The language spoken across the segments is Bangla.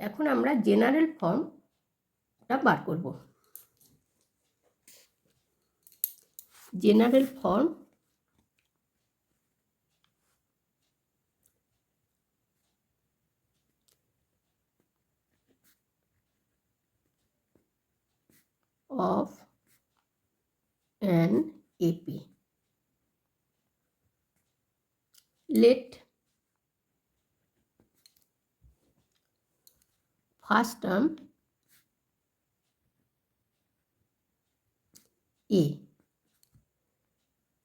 এখন আমরা জেনারেল ফর্মটা বার করব। General form of an AP. Let first term A,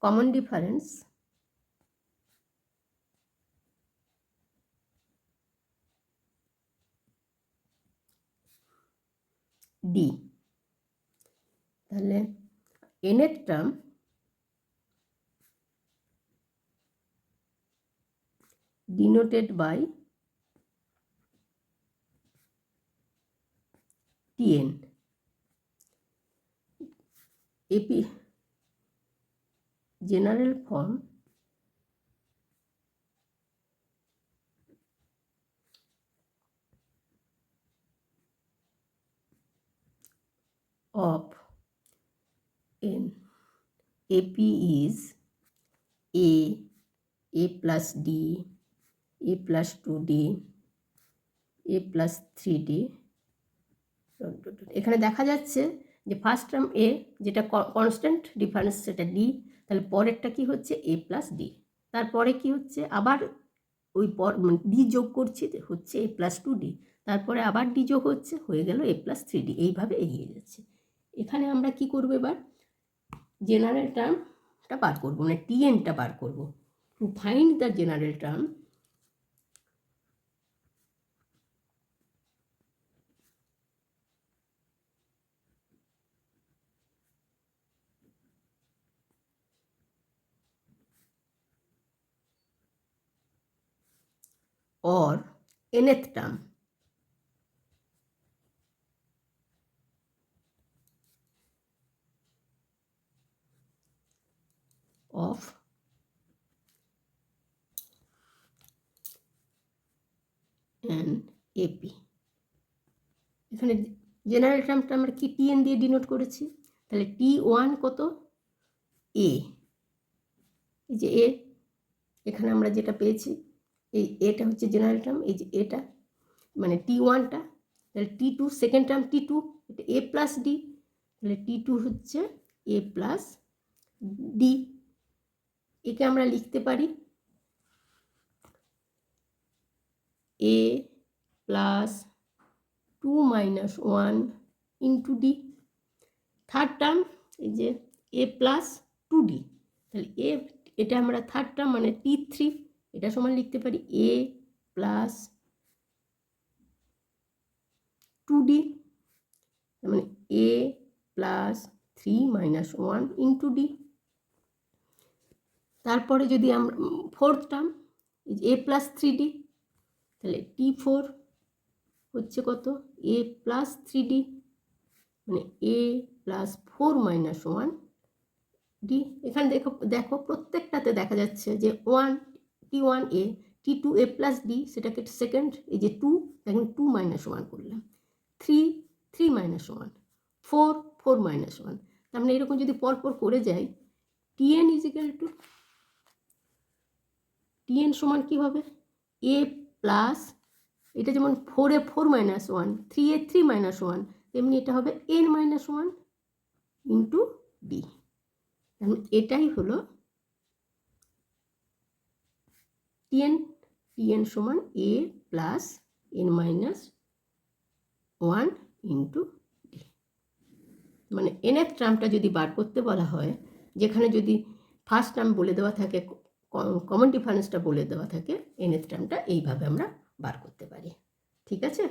common difference D, তাহলে nth term denoted by Tn. AP general form of n AP is A plus D, A plus 2D, A plus 3D. এখানে দেখা যাচ্ছে যে ফার্স্ট টার্ম এ যেটা কনস্ট্যান্ট ডিফারেন্স সেটা ডি, তাহলে পরেরটা কি হচ্ছে এ প্লাস ডি, তারপরে কি হচ্ছে আবার ওই ডি যোগ করছি হচ্ছে এ প্লাস 2D, তারপরে আবার ডি যোগ হচ্ছে হয়ে গেল এ প্লাস 3D, এইভাবে এগিয়ে যাচ্ছে। এখানে আমরা কি করব, এবার জেনারেল টার্মটা বার করবো, মানে টিএনটা বার করব। To find the general term or nth term of an AP. এখানে জেনারেল টার্মটা আমরা কি টিএন দিয়ে ডিনোট করেছি, তাহলে T1 কত এ, এই যে এ, এখানে আমরা যেটা পেয়েছি এই এটা হচ্ছে জেনারেল টার্ম, এই যে এটা মানে T1টা, তাহলে T2 সেকেন্ড টার্ম T2, এটা এ প্লাস ডি, তাহলে T2 হচ্ছে এ প্লাস ডি। একে আমরা লিখতে পারি A plus 2 minus 1 into D. Third term এই যে এ প্লাস 2D, তাহলে এটা আমরা থার্ড টার্ম মানে T3, এটা সমান লিখতে পারি এ প্লাস 2D, মানে এ প্লাস 3 মাইনাস 1 ইন্টু ডি। তারপরে যদি আমরা ফোর্থ টার্ম এ প্লাস 3D, তাহলে T4 হচ্ছে কত এ প্লাস 3D, মানে এ প্লাস 4 মাইনাস 1 ডি। এখানে দেখো প্রত্যেকটাতে দেখা যাচ্ছে যে T1 এ, T2 এ প্লাস ডি, সেটাকে সেকেন্ড এই যে 2, এখন 2 মাইনাস 1 করলাম, 3 মাইনাস 1, 4 মাইনাস 1, তার মানে এরকম যদি পরপর করে যাই টিএন ইজিক্যাল টু টিএন সমান কী হবে এ প্লাস, এটা যেমন 4 এ 4 মাইনাস 1, 3 এ 3 মাইনাস 1, তেমনি এটা হবে এন মাইনাস 1 ইন্টু ডি। এটাই হলো টিএন সমান A plus N minus 1 into D. মানে nth টার্মটা যদি বার করতে বলা হয়, যেখানে যদি ফার্স্ট টার্ম বলে দেওয়া থাকে, কমন ডিফারেন্সটা বলে দেওয়া থাকে, nth টার্মটা এইভাবে আমরা বার করতে পারি। ঠিক আছে।